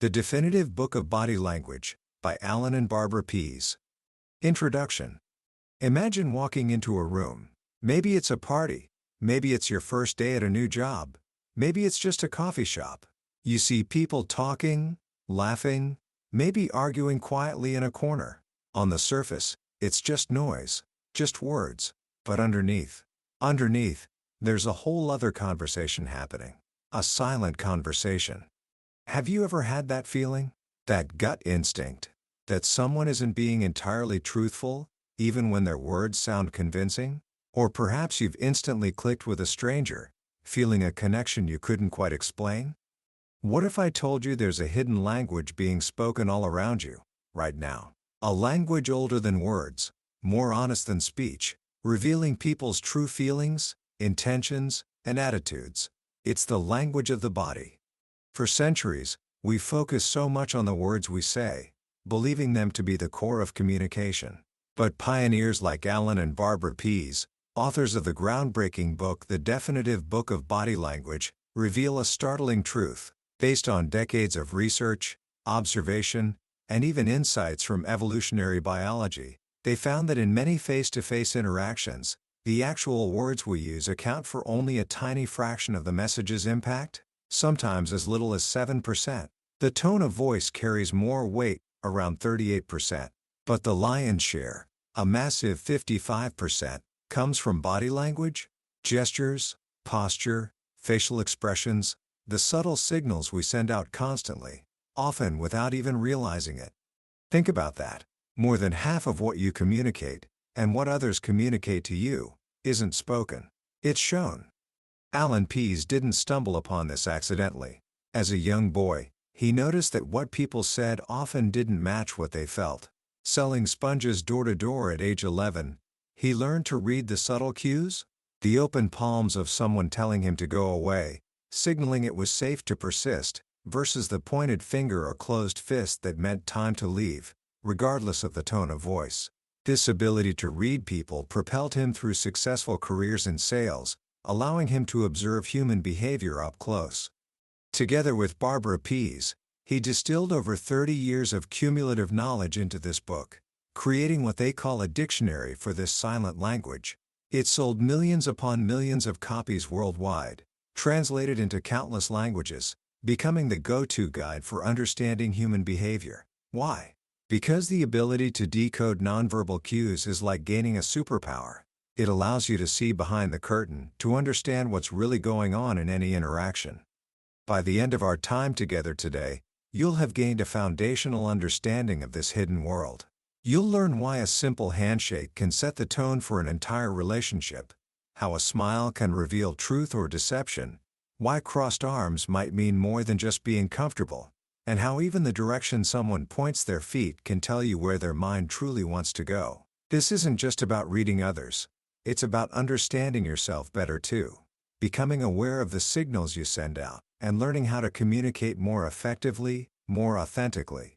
The Definitive Book of Body Language, by Allan and Barbara Pease. Introduction. Imagine walking into a room. Maybe it's a party. Maybe it's your first day at a new job. Maybe it's just a coffee shop. You see people talking, laughing, maybe arguing quietly in a corner. On the surface, it's just noise, just words. But underneath, there's a whole other conversation happening. A silent conversation. Have you ever had that feeling? That gut instinct? That someone isn't being entirely truthful, even when their words sound convincing? Or perhaps you've instantly clicked with a stranger, feeling a connection you couldn't quite explain? What if I told you there's a hidden language being spoken all around you, right now? A language older than words, more honest than speech, revealing people's true feelings, intentions, and attitudes. It's the language of the body. For centuries, we focus so much on the words we say, believing them to be the core of communication. But pioneers like Allan and Barbara Pease, authors of the groundbreaking book The Definitive Book of Body Language, reveal a startling truth. Based on decades of research, observation, and even insights from evolutionary biology, they found that in many face-to-face interactions, the actual words we use account for only a tiny fraction of the message's impact, sometimes as little as 7%. The tone of voice carries more weight, around 38%, but the lion's share, a massive 55%, comes from body language, gestures, posture, facial expressions, the subtle signals we send out constantly, often without even realizing it. Think about that. More than half of what you communicate, and what others communicate to you, isn't spoken. It's shown. Allan Pease didn't stumble upon this accidentally. As a young boy, he noticed that what people said often didn't match what they felt. Selling sponges door to door at age 11, he learned to read the subtle cues, the open palms of someone telling him to go away, signaling it was safe to persist, versus the pointed finger or closed fist that meant time to leave, regardless of the tone of voice. This ability to read people propelled him through successful careers in sales, allowing him to observe human behavior up close. Together with Barbara Pease, he distilled over 30 years of cumulative knowledge into this book, creating what they call a dictionary for this silent language. It sold millions upon millions of copies worldwide, translated into countless languages, becoming the go-to guide for understanding human behavior. Why? Because the ability to decode nonverbal cues is like gaining a superpower. It allows you to see behind the curtain, to understand what's really going on in any interaction. By the end of our time together today, you'll have gained a foundational understanding of this hidden world. You'll learn why a simple handshake can set the tone for an entire relationship, how a smile can reveal truth or deception, why crossed arms might mean more than just being comfortable, and how even the direction someone points their feet can tell you where their mind truly wants to go. This isn't just about reading others. It's about understanding yourself better too, becoming aware of the signals you send out, and learning how to communicate more effectively, more authentically.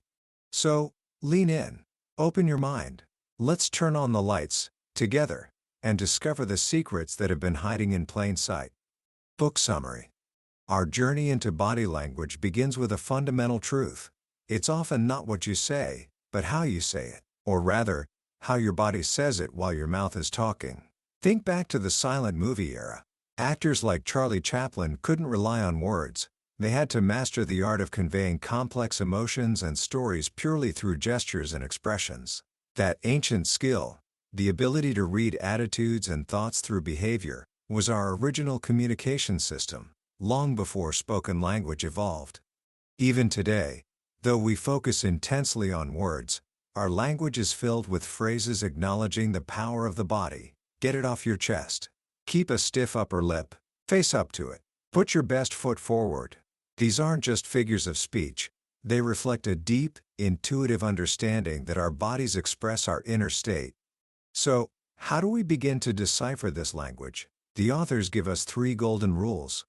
So, lean in, open your mind, let's turn on the lights, together, and discover the secrets that have been hiding in plain sight. Book summary. Our journey into body language begins with a fundamental truth. It's often not what you say, but how you say it, or rather, how your body says it while your mouth is talking. Think back to the silent movie era. Actors like Charlie Chaplin couldn't rely on words. They had to master the art of conveying complex emotions and stories purely through gestures and expressions. That ancient skill, the ability to read attitudes and thoughts through behavior, was our original communication system, long before spoken language evolved. Even today, though we focus intensely on words, our language is filled with phrases acknowledging the power of the body. Get it off your chest. Keep a stiff upper lip. Face up to it. Put your best foot forward. These aren't just figures of speech. They reflect a deep, intuitive understanding that our bodies express our inner state. So, how do we begin to decipher this language? The authors give us 3 golden rules.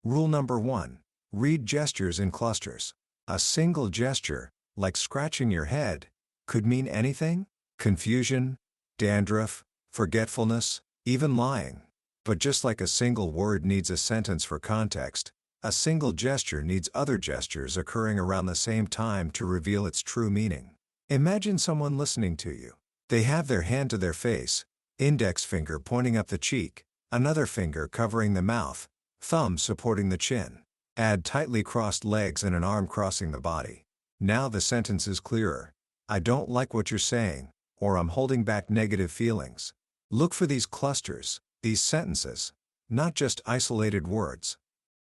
Rule number 1. Read gestures in clusters. A single gesture, like scratching your head, could mean anything: confusion, dandruff, forgetfulness, even lying. But just like a single word needs a sentence for context, A single gesture needs other gestures occurring around the same time to reveal its true meaning. Imagine someone listening to you. They have their hand to their face, index finger pointing up the cheek, another finger covering the mouth, thumb supporting the chin. Add tightly crossed legs and an arm crossing the body. Now the sentence is clearer. I don't like what you're saying, or I'm holding back negative feelings. Look for these clusters, these sentences, not just isolated words.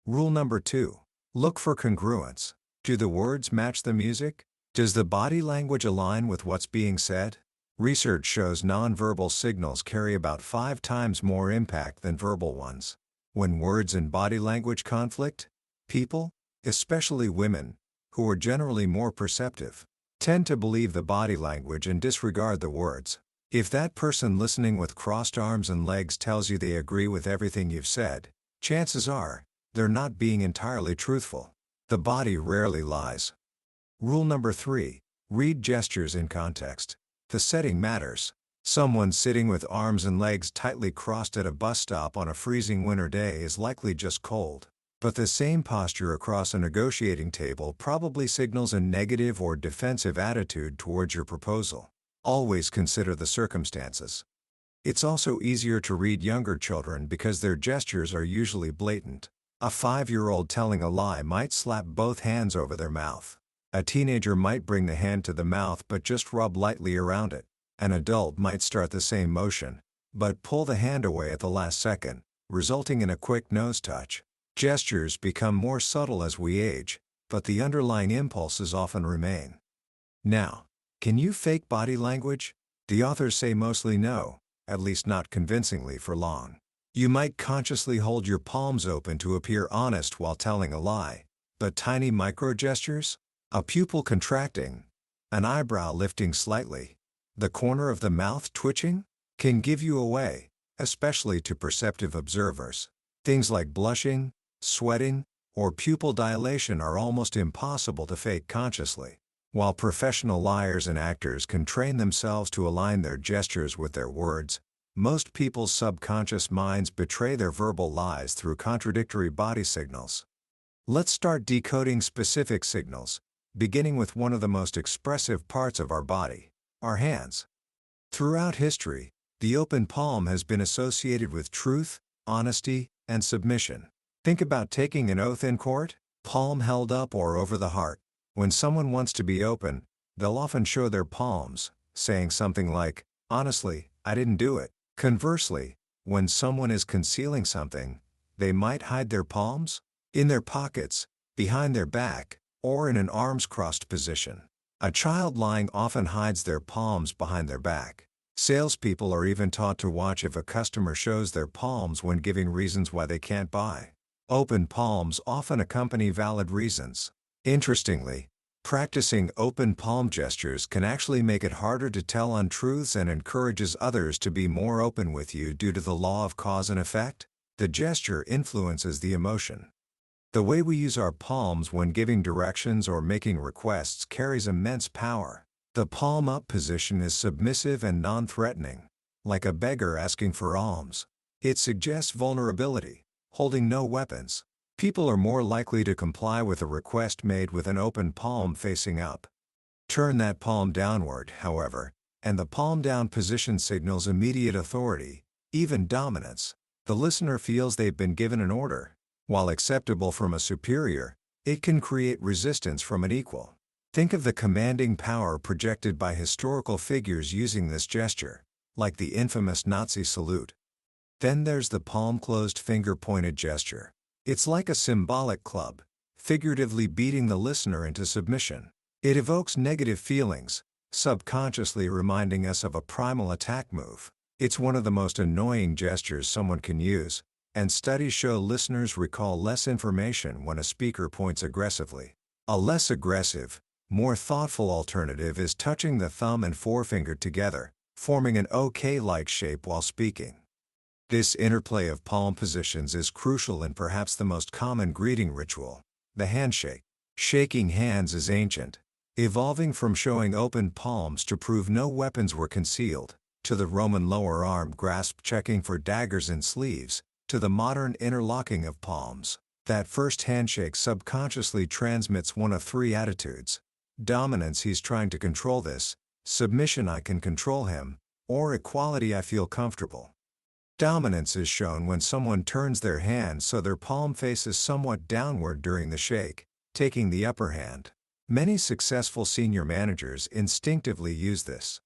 Rule number 2. Look for congruence. Do the words match the music? Does the body language align with what's being said? Research shows nonverbal signals carry about 5 times more impact than verbal ones. When words and body language conflict, people, especially women, who are generally more perceptive, tend to believe the body language and disregard the words. If that person listening with crossed arms and legs tells you they agree with everything you've said, chances are, they're not being entirely truthful. The body rarely lies. Rule number 3. Read gestures in context. The setting matters. Someone sitting with arms and legs tightly crossed at a bus stop on a freezing winter day is likely just cold. But the same posture across a negotiating table probably signals a negative or defensive attitude towards your proposal. Always consider the circumstances. It's also easier to read younger children because their gestures are usually blatant. A 5-year-old telling a lie might slap both hands over their mouth. A teenager might bring the hand to the mouth but just rub lightly around it. An adult might start the same motion, but pull the hand away at the last second, resulting in a quick nose touch. Gestures become more subtle as we age, but the underlying impulses often remain. Now, can you fake body language? The authors say mostly no, at least not convincingly for long. You might consciously hold your palms open to appear honest while telling a lie, but tiny micro-gestures, a pupil contracting, an eyebrow lifting slightly, the corner of the mouth twitching, can give you away, especially to perceptive observers. Things like blushing, sweating, or pupil dilation are almost impossible to fake consciously. While professional liars and actors can train themselves to align their gestures with their words, most people's subconscious minds betray their verbal lies through contradictory body signals. Let's start decoding specific signals, beginning with one of the most expressive parts of our body, our hands. Throughout history, the open palm has been associated with truth, honesty, and submission. Think about taking an oath in court, palm held up or over the heart. When someone wants to be open, they'll often show their palms, saying something like, "Honestly, I didn't do it." Conversely, when someone is concealing something, they might hide their palms in their pockets, behind their back, or in an arms-crossed position. A child lying often hides their palms behind their back. Salespeople are even taught to watch if a customer shows their palms when giving reasons why they can't buy. Open palms often accompany valid reasons. Interestingly, practicing open palm gestures can actually make it harder to tell untruths and encourages others to be more open with you due to the law of cause and effect. The gesture influences the emotion. The way we use our palms when giving directions or making requests carries immense power. The palm-up position is submissive and non-threatening, like a beggar asking for alms. It suggests vulnerability, holding no weapons. People are more likely to comply with a request made with an open palm facing up. Turn that palm downward, however, and the palm-down position signals immediate authority, even dominance. The listener feels they've been given an order. While acceptable from a superior, it can create resistance from an equal. Think of the commanding power projected by historical figures using this gesture, like the infamous Nazi salute. Then there's the palm-closed finger-pointed gesture. It's like a symbolic club, figuratively beating the listener into submission. It evokes negative feelings, subconsciously reminding us of a primal attack move. It's one of the most annoying gestures someone can use, and studies show listeners recall less information when a speaker points aggressively. A less aggressive, more thoughtful alternative is touching the thumb and forefinger together, forming an OK-like shape while speaking. This interplay of palm positions is crucial in perhaps the most common greeting ritual, the handshake. Shaking hands is ancient, evolving from showing open palms to prove no weapons were concealed, to the Roman lower arm grasp checking for daggers in sleeves, to the modern interlocking of palms. That first handshake subconsciously transmits one of three attitudes: dominance, he's trying to control this; submission, I can control him; or equality, I feel comfortable. Dominance is shown when someone turns their hand so their palm faces somewhat downward during the shake, taking the upper hand. Many successful senior managers instinctively use this.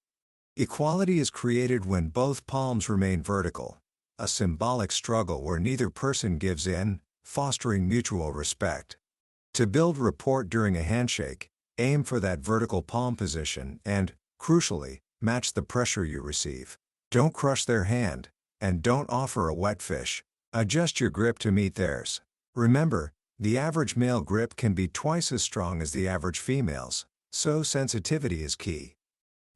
Equality is created when both palms remain vertical, a symbolic struggle where neither person gives in, fostering mutual respect. To build rapport during a handshake, aim for that vertical palm position and, crucially, match the pressure you receive. Don't crush their hand, and don't offer a wet fish. Adjust your grip to meet theirs. Remember, the average male grip can be twice as strong as the average female's, so sensitivity is key.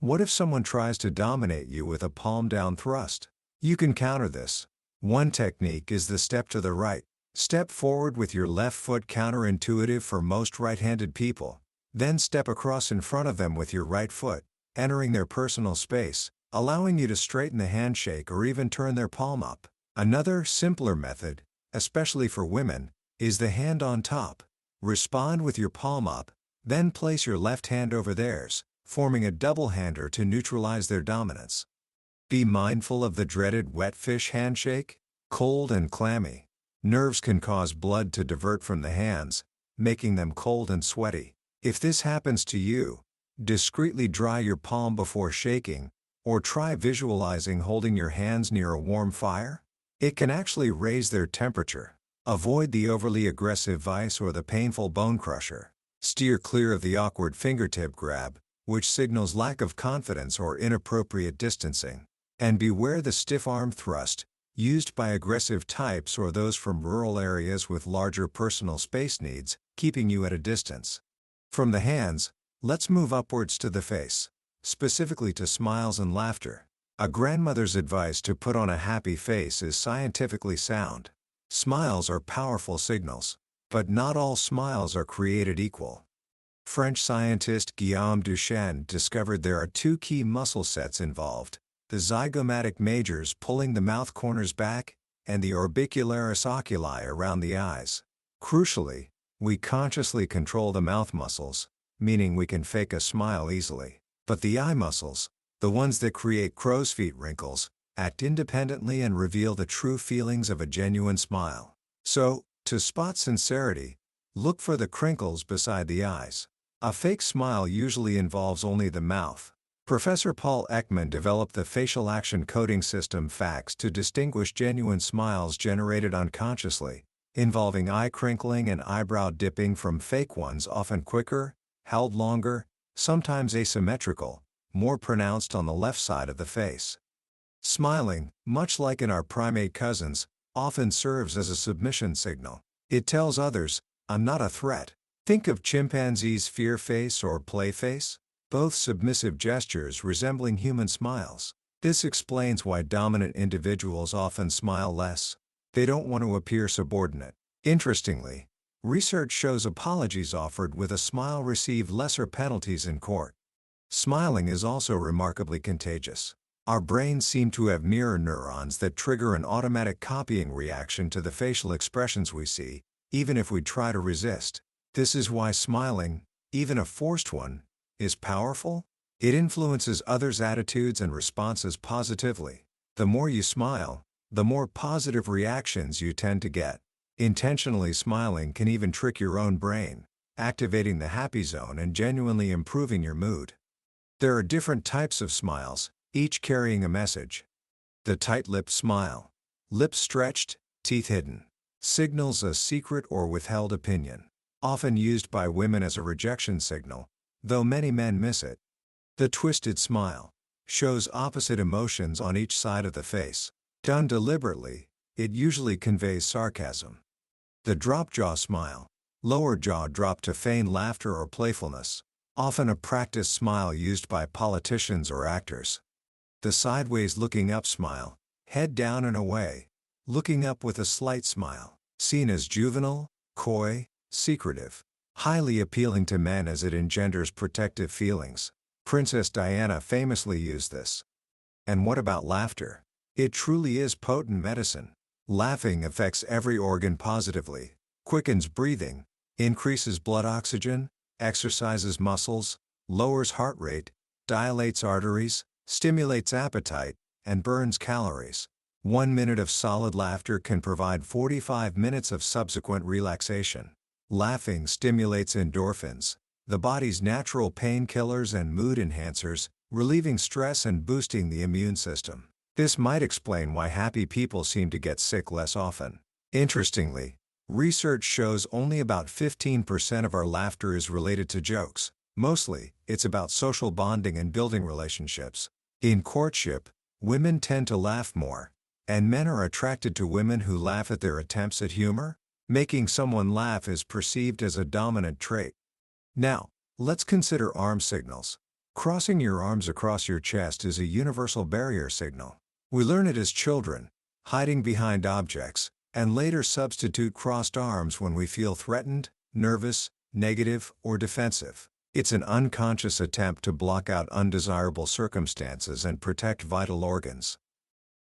What if someone tries to dominate you with a palm-down thrust? You can counter this. One technique is the step to the right. Step forward with your left foot, counterintuitive for most right-handed people. Then step across in front of them with your right foot, entering their personal space, allowing you to straighten the handshake or even turn their palm up. Another, simpler method, especially for women, is the hand on top. Respond with your palm up, then place your left hand over theirs, forming a double-hander to neutralize their dominance. Be mindful of the dreaded wet fish handshake. Cold and clammy. Nerves can cause blood to divert from the hands, making them cold and sweaty. If this happens to you, discreetly dry your palm before shaking, or try visualizing holding your hands near a warm fire. It can actually raise their temperature. Avoid the overly aggressive vice or the painful bone crusher. Steer clear of the awkward fingertip grab, which signals lack of confidence or inappropriate distancing. And beware the stiff arm thrust, used by aggressive types or those from rural areas with larger personal space needs, keeping you at a distance. From the hands, let's move upwards to the face, specifically to smiles and laughter. A grandmother's advice to put on a happy face is scientifically sound. Smiles are powerful signals, but not all smiles are created equal. French scientist Guillaume Duchenne discovered there are two key muscle sets involved: the zygomatic majors pulling the mouth corners back, and the orbicularis oculi around the eyes. Crucially, we consciously control the mouth muscles, meaning we can fake a smile easily. But the eye muscles, the ones that create crow's feet wrinkles, act independently and reveal the true feelings of a genuine smile. So, to spot sincerity, look for the crinkles beside the eyes. A fake smile usually involves only the mouth. Professor Paul Ekman developed the facial action coding system FACS to distinguish genuine smiles generated unconsciously, involving eye crinkling and eyebrow dipping, from fake ones often quicker, held longer, sometimes asymmetrical, more pronounced on the left side of the face. Smiling, much like in our primate cousins, often serves as a submission signal. It tells others, I'm not a threat. Think of chimpanzees' fear face or play face, both submissive gestures resembling human smiles. This explains why dominant individuals often smile less. They don't want to appear subordinate. Interestingly, research shows apologies offered with a smile receive lesser penalties in court. Smiling is also remarkably contagious. Our brains seem to have mirror neurons that trigger an automatic copying reaction to the facial expressions we see, even if we try to resist. This is why smiling, even a forced one, is powerful. It influences others' attitudes and responses positively. The more you smile, the more positive reactions you tend to get. Intentionally smiling can even trick your own brain, activating the happy zone and genuinely improving your mood. There are different types of smiles, each carrying a message. The tight-lipped smile, lips stretched, teeth hidden, signals a secret or withheld opinion, often used by women as a rejection signal, though many men miss it. The twisted smile shows opposite emotions on each side of the face. Done deliberately, it usually conveys sarcasm. The drop jaw smile, lower jaw dropped to feign laughter or playfulness, often a practiced smile used by politicians or actors. The sideways looking up smile, head down and away, looking up with a slight smile, seen as juvenile, coy, secretive, highly appealing to men as it engenders protective feelings. Princess Diana famously used this. And what about laughter? It truly is potent medicine. Laughing affects every organ positively. quickens breathing, increases blood oxygen, exercises muscles, lowers heart rate, dilates arteries, stimulates appetite, and burns calories. 1 minute of solid laughter can provide 45 minutes of subsequent relaxation. Laughing stimulates endorphins, the body's natural painkillers and mood enhancers, relieving stress and boosting the immune system. This might explain why happy people seem to get sick less often. Interestingly, research shows only about 15% of our laughter is related to jokes. Mostly, it's about social bonding and building relationships. In courtship, women tend to laugh more, and men are attracted to women who laugh at their attempts at humor. Making someone laugh is perceived as a dominant trait. Now, let's consider arm signals. Crossing your arms across your chest is a universal barrier signal. We learn it as children, hiding behind objects, and later substitute crossed arms when we feel threatened, nervous, negative, or defensive. It's an unconscious attempt to block out undesirable circumstances and protect vital organs.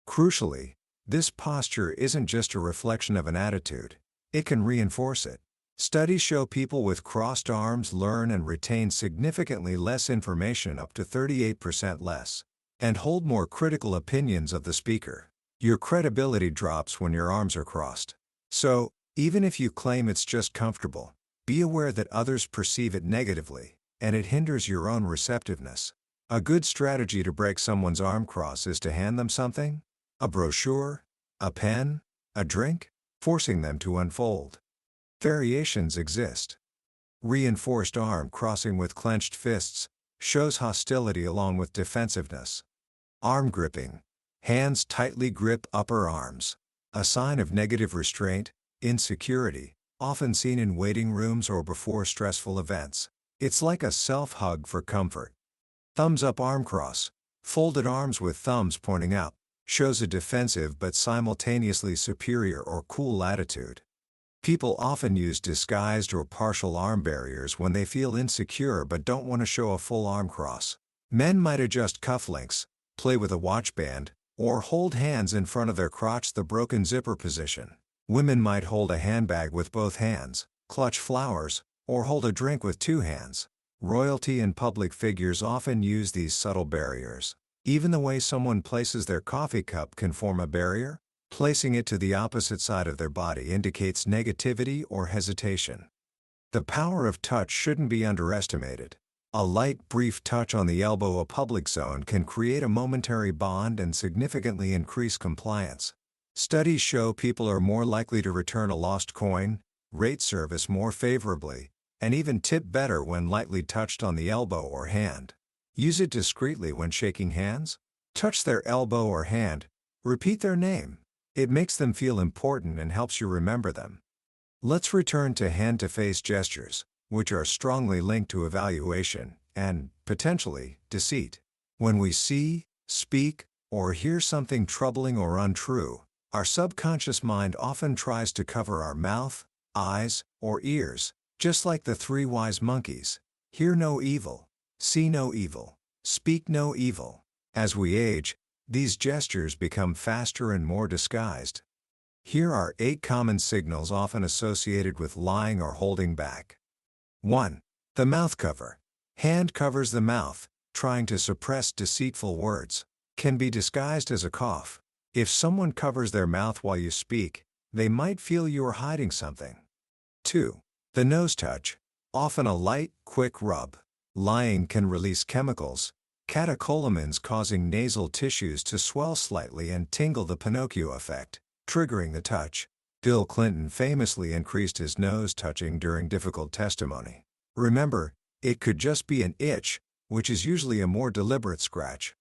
Crucially, this posture isn't just a reflection of an attitude. It can reinforce it. Studies show people with crossed arms learn and retain significantly less information, up to 38% less, and hold more critical opinions of the speaker. Your credibility drops when your arms are crossed. So, even if you claim it's just comfortable, be aware that others perceive it negatively, and it hinders your own receptiveness. A good strategy to break someone's arm cross is to hand them something: a brochure, a pen, a drink, forcing them to unfold. Variations exist. Reinforced arm crossing with clenched fists shows hostility along with defensiveness. Arm gripping. Hands tightly grip upper arms. A sign of negative restraint, insecurity, often seen in waiting rooms or before stressful events. It's like a self-hug for comfort. Thumbs up arm cross. Folded arms with thumbs pointing out shows a defensive but simultaneously superior or cool attitude. People often use disguised or partial arm barriers when they feel insecure but don't want to show a full arm cross. Men might adjust cufflinks, play with a watch band, or hold hands in front of their crotch, the broken zipper position. Women might hold a handbag with both hands, clutch flowers, or hold a drink with two hands. Royalty and public figures often use these subtle barriers. Even the way someone places their coffee cup can form a barrier. Placing it to the opposite side of their body indicates negativity or hesitation. The power of touch shouldn't be underestimated. A light, brief touch on the elbow, a public zone, can create a momentary bond and significantly increase compliance. Studies show people are more likely to return a lost coin, rate service more favorably, and even tip better when lightly touched on the elbow or hand. Use it discreetly when shaking hands. Touch their elbow or hand. Repeat their name. It makes them feel important and helps you remember them. Let's return to hand-to-face gestures, which are strongly linked to evaluation and, potentially, deceit. When we see, speak, or hear something troubling or untrue, our subconscious mind often tries to cover our mouth, eyes, or ears, just like the three wise monkeys. Hear no evil, see no evil, speak no evil. As we age, these gestures become faster and more disguised. Here are 8 common signals often associated with lying or holding back. 1. The mouth cover. Hand covers the mouth, trying to suppress deceitful words. Can be disguised as a cough. If someone covers their mouth while you speak, they might feel you are hiding something. 2. The nose touch. Often a light, quick rub. Lying can release chemicals, catecholamines, causing nasal tissues to swell slightly and tingle, the Pinocchio effect, triggering the touch. Bill Clinton famously increased his nose touching during difficult testimony. Remember, it could just be an itch, which is usually a more deliberate scratch.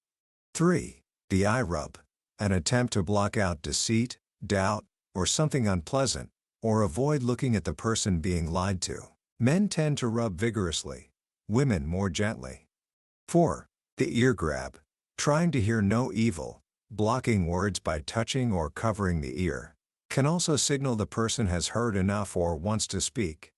3. The eye rub. An attempt to block out deceit, doubt, or something unpleasant, or avoid looking at the person being lied to. Men tend to rub vigorously, women more gently. 4. The ear grab. Trying to hear no evil, blocking words by touching or covering the ear, can also signal the person has heard enough or wants to speak.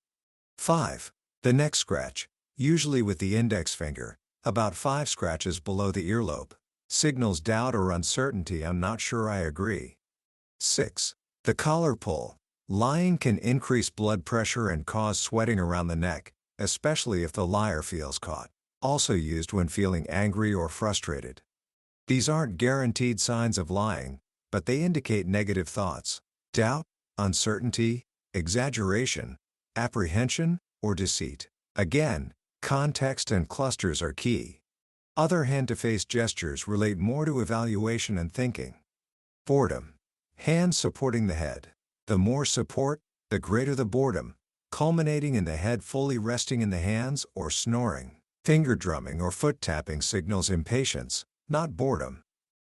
5. The neck scratch, usually with the index finger, about 5 scratches below the earlobe, signals doubt or uncertainty. I'm not sure I agree. 6. The collar pull. Lying can increase blood pressure and cause sweating around the neck, especially if the liar feels caught. Also used when feeling angry or frustrated. These aren't guaranteed signs of lying, but they indicate negative thoughts, doubt, uncertainty, exaggeration, apprehension, or deceit. Again, context and clusters are key. Other hand-to-face gestures relate more to evaluation and thinking. Boredom. Hands supporting the head. The more support, the greater the boredom, culminating in the head fully resting in the hands or snoring. Finger drumming or foot tapping signals impatience, not boredom.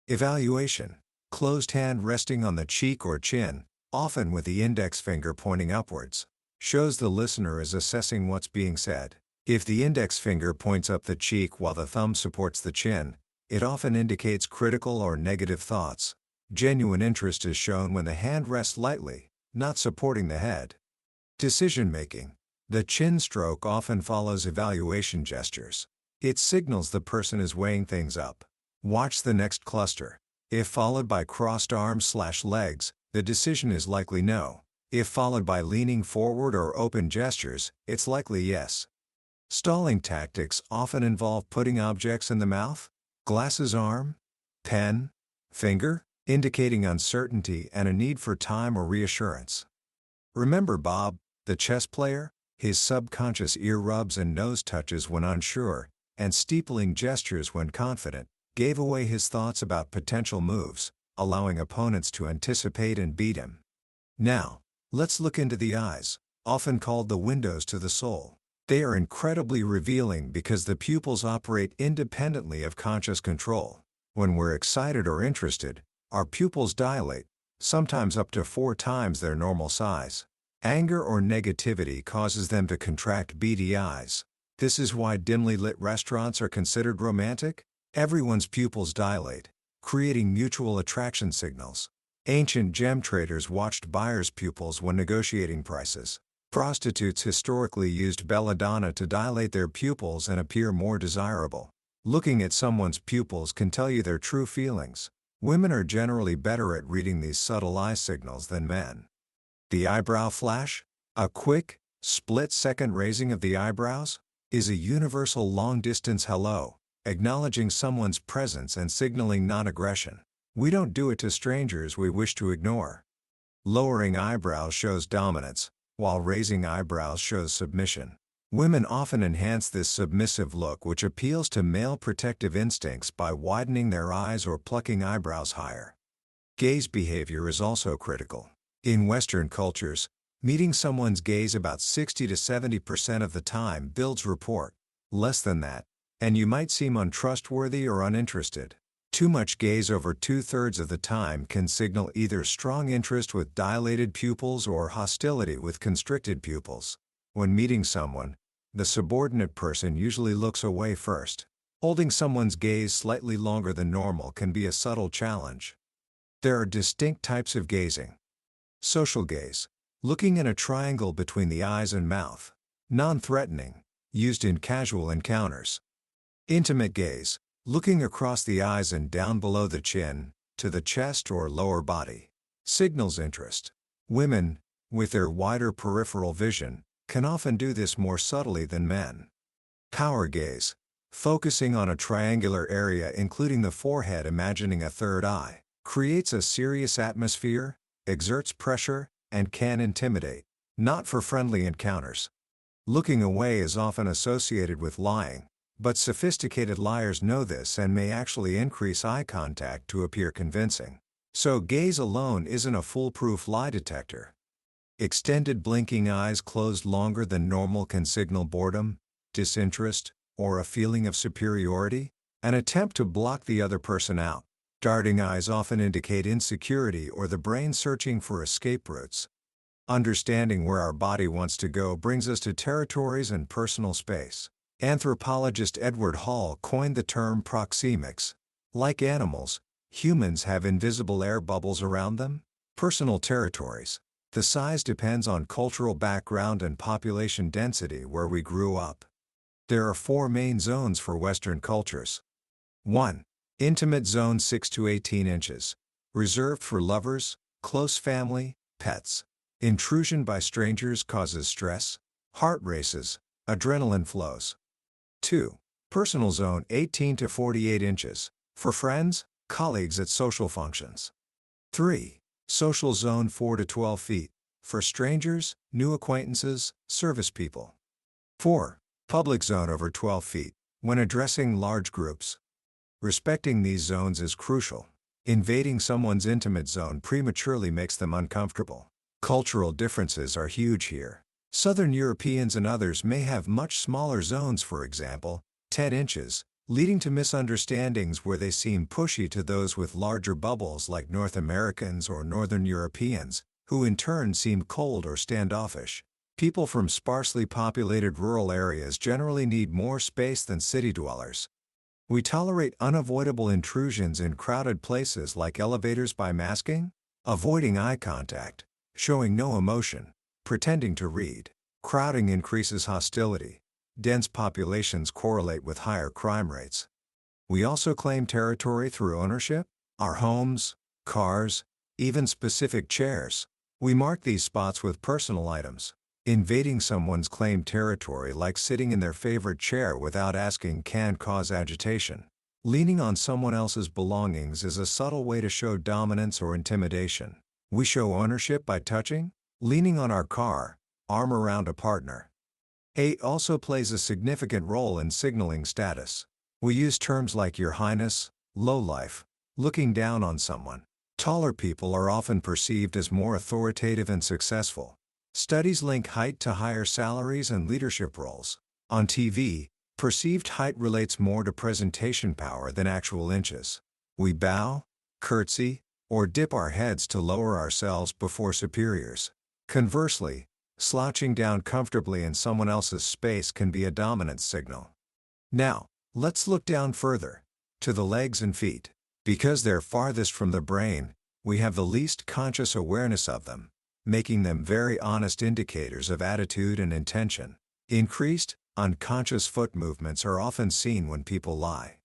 Evaluation. Closed hand resting on the cheek or chin, often with the index finger pointing upwards, shows the listener is assessing what's being said. If the index finger points up the cheek while the thumb supports the chin, it often indicates critical or negative thoughts. Genuine interest is shown when the hand rests lightly, not supporting the head. Decision-making. The chin stroke often follows evaluation gestures. It signals the person is weighing things up. Watch the next cluster. If followed by crossed arms/legs, the decision is likely no. If followed by leaning forward or open gestures, it's likely yes. Stalling tactics often involve putting objects in the mouth, glasses arm, pen, finger, indicating uncertainty and a need for time or reassurance. Remember Bob, the chess player? His subconscious ear rubs and nose touches when unsure, and steepling gestures when confident, gave away his thoughts about potential moves, allowing opponents to anticipate and beat him. Now, let's look into the eyes, often called the windows to the soul. They are incredibly revealing because the pupils operate independently of conscious control. When we're excited or interested, our pupils dilate, sometimes up to 4 times their normal size. Anger or negativity causes them to contract beady eyes. This is why dimly lit restaurants are considered romantic. Everyone's pupils dilate, creating mutual attraction signals. Ancient gem traders watched buyers' pupils when negotiating prices. Prostitutes historically used belladonna to dilate their pupils and appear more desirable. Looking at someone's pupils can tell you their true feelings. Women are generally better at reading these subtle eye signals than men. The eyebrow flash, a quick, split-second raising of the eyebrows, is a universal long-distance hello, acknowledging someone's presence and signaling non-aggression. We don't do it to strangers we wish to ignore. Lowering eyebrows shows dominance, while raising eyebrows shows submission. Women often enhance this submissive look, which appeals to male protective instincts by widening their eyes or plucking eyebrows higher. Gaze behavior is also critical. In Western cultures, meeting someone's gaze about 60 to 70% of the time builds rapport. Less than that, and you might seem untrustworthy or uninterested. Too much gaze over 2/3 of the time can signal either strong interest with dilated pupils or hostility with constricted pupils. When meeting someone, the subordinate person usually looks away first. Holding someone's gaze slightly longer than normal can be a subtle challenge. There are distinct types of gazing. Social gaze, looking in a triangle between the eyes and mouth. Non-threatening, used in casual encounters. Intimate gaze, looking across the eyes and down below the chin, to the chest or lower body. Signals interest. Women, with their wider peripheral vision, can often do this more subtly than men. Power gaze, focusing on a triangular area including the forehead, imagining a third eye, creates a serious atmosphere, exerts pressure, and can intimidate. Not for friendly encounters. Looking away is often associated with lying, but sophisticated liars know this and may actually increase eye contact to appear convincing. So gaze alone isn't a foolproof lie detector. Extended blinking eyes closed longer than normal can signal boredom, disinterest, or a feeling of superiority, an attempt to block the other person out. Darting eyes often indicate insecurity or the brain searching for escape routes. Understanding where our body wants to go brings us to territories and personal space. Anthropologist Edward Hall coined the term proxemics. Like animals, humans have invisible air bubbles around them. Personal territories. The size depends on cultural background and population density where we grew up. There are 4 main zones for Western cultures. 1. Intimate zone 6 to 18 inches. Reserved for lovers, close family, pets. Intrusion by strangers causes stress, heart races, adrenaline flows. 2. Personal zone 18 to 48 inches, for friends, colleagues at social functions. 3. Social zone 4 to 12 feet, for strangers, new acquaintances, service people. 4. Public zone over 12 feet, when addressing large groups. Respecting these zones is crucial. Invading someone's intimate zone prematurely makes them uncomfortable. Cultural differences are huge here. Southern Europeans and others may have much smaller zones, for example, 10 inches, leading to misunderstandings where they seem pushy to those with larger bubbles like North Americans or Northern Europeans, who in turn seem cold or standoffish. People from sparsely populated rural areas generally need more space than city dwellers. We tolerate unavoidable intrusions in crowded places like elevators by masking, avoiding eye contact, showing no emotion, pretending to read. Crowding increases hostility. Dense populations correlate with higher crime rates. We also claim territory through ownership, our homes, cars, even specific chairs. We mark these spots with personal items. Invading someone's claimed territory, like sitting in their favorite chair without asking, can cause agitation. Leaning on someone else's belongings is a subtle way to show dominance or intimidation. We show ownership by touching, leaning on our car, arm around a partner. 8 also plays a significant role in signaling status. We use terms like Your Highness, lowlife, looking down on someone. Taller people are often perceived as more authoritative and successful. Studies link height to higher salaries and leadership roles. On TV, perceived height relates more to presentation power than actual inches. We bow, curtsy, or dip our heads to lower ourselves before superiors. Conversely, slouching down comfortably in someone else's space can be a dominance signal. Now, let's look down further, to the legs and feet. Because they're farthest from the brain, we have the least conscious awareness of them, making them very honest indicators of attitude and intention. Increased, unconscious foot movements are often seen when people lie.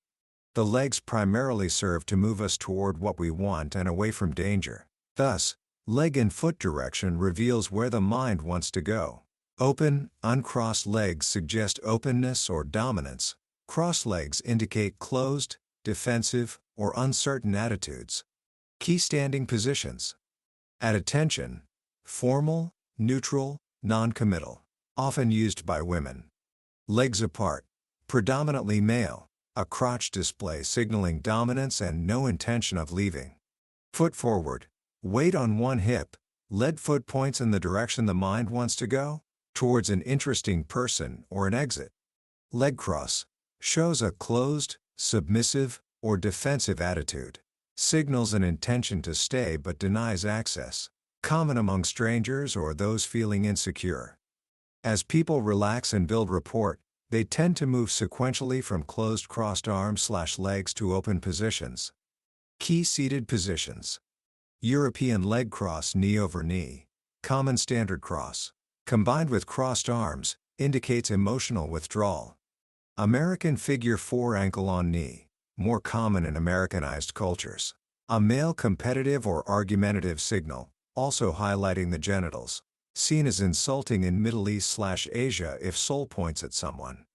The legs primarily serve to move us toward what we want and away from danger. Thus, leg and foot direction reveals where the mind wants to go. Open, uncrossed legs suggest openness or dominance. Crossed legs indicate closed, defensive, or uncertain attitudes. Key standing positions. At attention, formal, neutral, non-committal. Often used by women. Legs apart, predominantly male. A crotch display signaling dominance and no intention of leaving. Foot forward, weight on one hip, lead foot points in the direction the mind wants to go, towards an interesting person or an exit. Leg cross, shows a closed, submissive, or defensive attitude. Signals an intention to stay but denies access. Common among strangers or those feeling insecure. As people relax and build rapport, they tend to move sequentially from closed crossed arms/legs to open positions. Key seated positions. European leg cross, knee over knee. Common standard cross, combined with crossed arms, indicates emotional withdrawal. American figure 4, ankle on knee, more common in Americanized cultures. A male competitive or argumentative signal, also highlighting the genitals. Seen as insulting in Middle East/Asia if soul points at someone.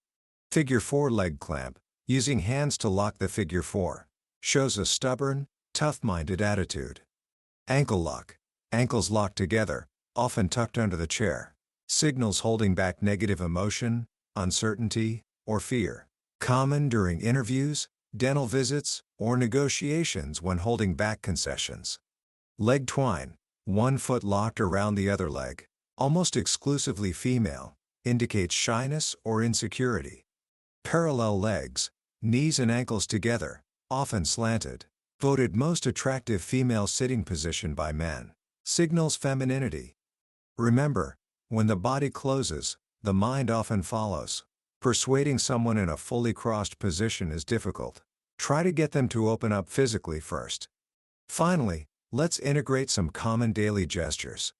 Figure 4 leg clamp, using hands to lock the figure 4, shows a stubborn, tough-minded attitude. Ankle lock, ankles locked together, often tucked under the chair, signals holding back negative emotion, uncertainty, or fear. Common during interviews, dental visits, or negotiations when holding back concessions. Leg twine, one foot locked around the other leg, almost exclusively female, indicates shyness or insecurity. Parallel legs, knees and ankles together, often slanted, voted most attractive female sitting position by men, signals femininity. Remember, when the body closes, the mind often follows. Persuading someone in a fully crossed position is difficult. Try to get them to open up physically first. Finally, let's integrate some common daily gestures.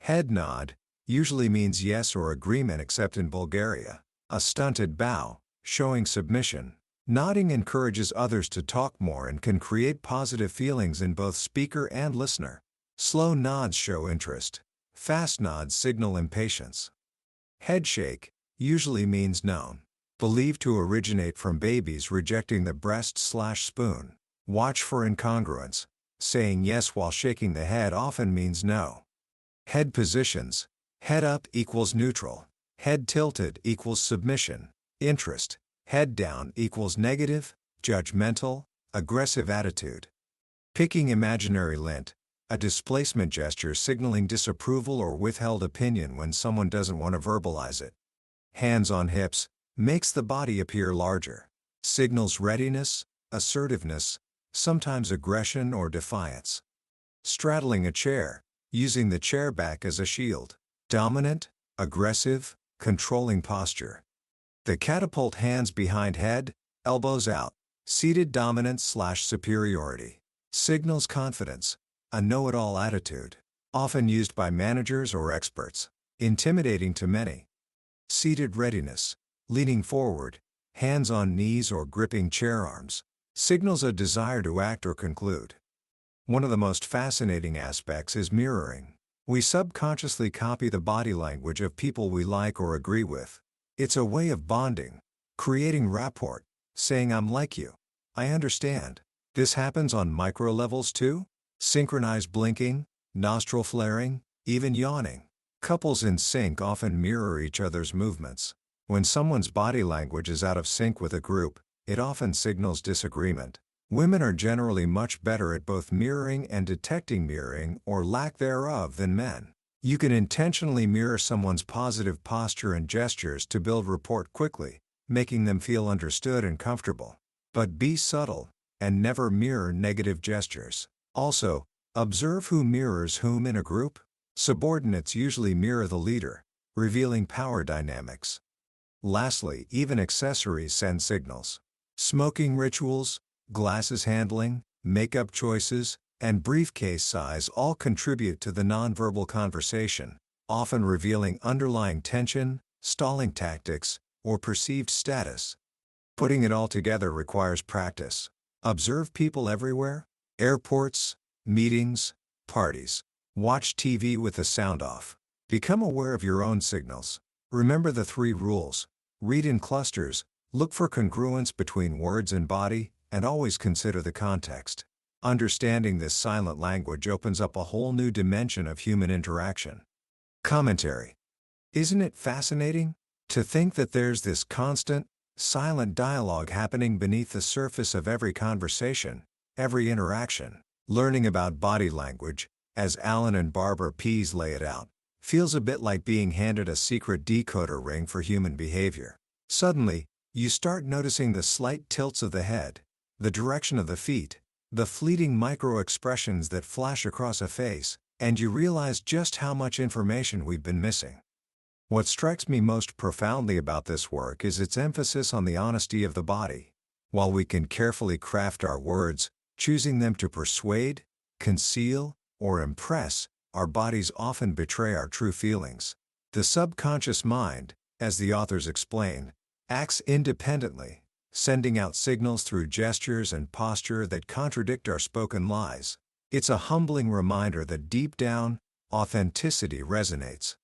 Head nod usually means yes or agreement except in Bulgaria. A stunted bow, showing submission. Nodding encourages others to talk more and can create positive feelings in both speaker and listener. Slow nods show interest. Fast nods signal impatience. Head shake usually means known. Believed to originate from babies rejecting the breast/spoon. Watch for incongruence. Saying yes while shaking the head often means no. Head positions. Head up equals neutral. Head tilted equals submission. Interest. Head down equals negative, judgmental, aggressive attitude. Picking imaginary lint. A displacement gesture signaling disapproval or withheld opinion when someone doesn't want to verbalize it. Hands on hips. Makes the body appear larger. Signals readiness, assertiveness, sometimes aggression or defiance. Straddling a chair. Using the chair back as a shield. Dominant, aggressive, controlling posture. The catapult hands behind head, elbows out. Seated dominance/superiority. Signals confidence. A know-it-all attitude. Often used by managers or experts. Intimidating to many. Seated readiness. Leaning forward, hands on knees or gripping chair arms. Signals a desire to act or conclude. One of the most fascinating aspects is mirroring. We subconsciously copy the body language of people we like or agree with. It's a way of bonding, creating rapport, saying I'm like you. I understand. This happens on micro levels too. Synchronized blinking, nostril flaring, even yawning. Couples in sync often mirror each other's movements. When someone's body language is out of sync with a group, it often signals disagreement. Women are generally much better at both mirroring and detecting mirroring or lack thereof than men. You can intentionally mirror someone's positive posture and gestures to build rapport quickly, making them feel understood and comfortable. But be subtle, and never mirror negative gestures. Also, observe who mirrors whom in a group. Subordinates usually mirror the leader, revealing power dynamics. Lastly, even accessories send signals. Smoking rituals, glasses handling, makeup choices, and briefcase size all contribute to the nonverbal conversation, often revealing underlying tension, stalling tactics, or perceived status. Putting it all together requires practice. Observe people everywhere. Airports, meetings, parties. Watch TV with the sound off. Become aware of your own signals. Remember the 3 rules. Read in clusters, look for congruence between words and body, and always consider the context. Understanding this silent language opens up a whole new dimension of human interaction. Commentary. Isn't it fascinating? To think that there's this constant, silent dialogue happening beneath the surface of every conversation, every interaction. Learning about body language, as Allan and Barbara Pease lay it out, feels a bit like being handed a secret decoder ring for human behavior. Suddenly, you start noticing the slight tilts of the head, the direction of the feet, the fleeting micro-expressions that flash across a face, and you realize just how much information we've been missing. What strikes me most profoundly about this work is its emphasis on the honesty of the body. While we can carefully craft our words, choosing them to persuade, conceal, or impress, our bodies often betray our true feelings. The subconscious mind, as the authors explain, acts independently, sending out signals through gestures and posture that contradict our spoken lies. It's a humbling reminder that deep down, authenticity resonates.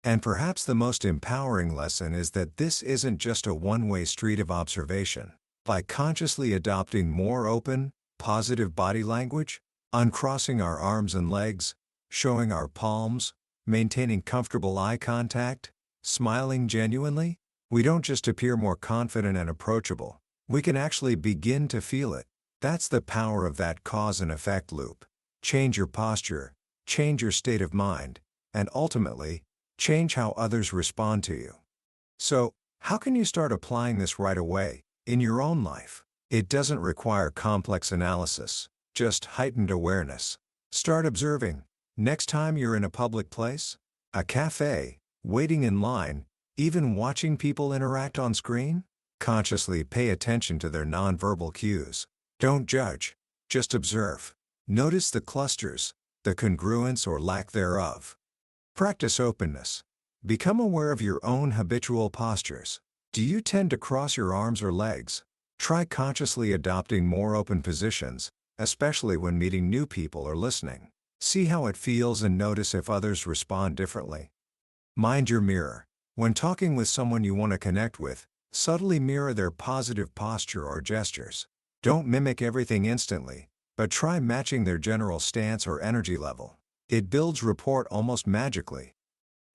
And perhaps the most empowering lesson is that this isn't just a one-way street of observation. By consciously adopting more open, positive body language, uncrossing our arms and legs, showing our palms, maintaining comfortable eye contact, smiling genuinely, we don't just appear more confident and approachable, we can actually begin to feel it. That's the power of that cause and effect loop. Change your posture, change your state of mind, and ultimately, change how others respond to you. So, how can you start applying this right away, in your own life? It doesn't require complex analysis, just heightened awareness. Start observing. Next time you're in a public place, a cafe, waiting in line, even watching people interact on screen, consciously pay attention to their nonverbal cues. Don't judge, just observe. Notice the clusters, the congruence or lack thereof. Practice openness. Become aware of your own habitual postures. Do you tend to cross your arms or legs? Try consciously adopting more open positions, especially when meeting new people or listening. See how it feels and notice if others respond differently. Mind your mirror. When talking with someone you want to connect with, subtly mirror their positive posture or gestures. Don't mimic everything instantly, but try matching their general stance or energy level. It builds rapport almost magically.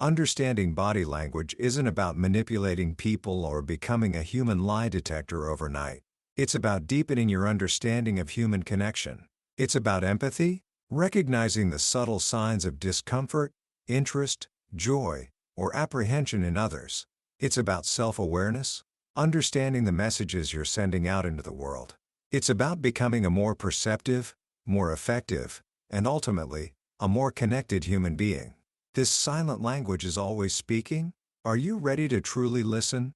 Understanding body language isn't about manipulating people or becoming a human lie detector overnight. It's about deepening your understanding of human connection. It's about empathy, recognizing the subtle signs of discomfort, interest, joy, or apprehension in others. It's about self-awareness, understanding the messages you're sending out into the world. It's about becoming a more perceptive, more effective, and ultimately, a more connected human being. This silent language is always speaking. Are you ready to truly listen?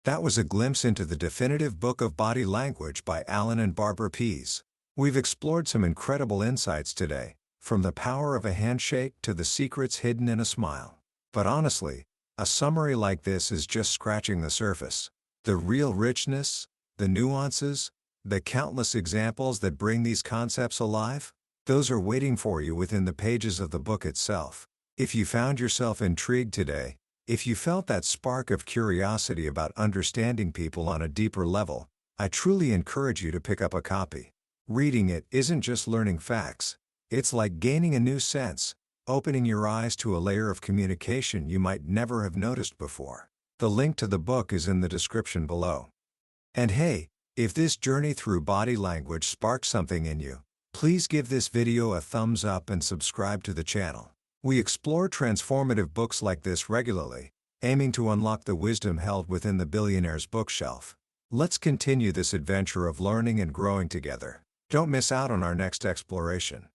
That was a glimpse into the definitive book of body language by Allan and Barbara Pease. We've explored some incredible insights today, from the power of a handshake to the secrets hidden in a smile. But honestly, a summary like this is just scratching the surface. The real richness, the nuances, the countless examples that bring these concepts alive, those are waiting for you within the pages of the book itself. If you found yourself intrigued today, if you felt that spark of curiosity about understanding people on a deeper level, I truly encourage you to pick up a copy. Reading it isn't just learning facts, it's like gaining a new sense, opening your eyes to a layer of communication you might never have noticed before. The link to the book is in the description below. And hey, if this journey through body language sparked something in you, please give this video a thumbs up and subscribe to the channel. We explore transformative books like this regularly, aiming to unlock the wisdom held within the billionaire's bookshelf. Let's continue this adventure of learning and growing together. Don't miss out on our next exploration.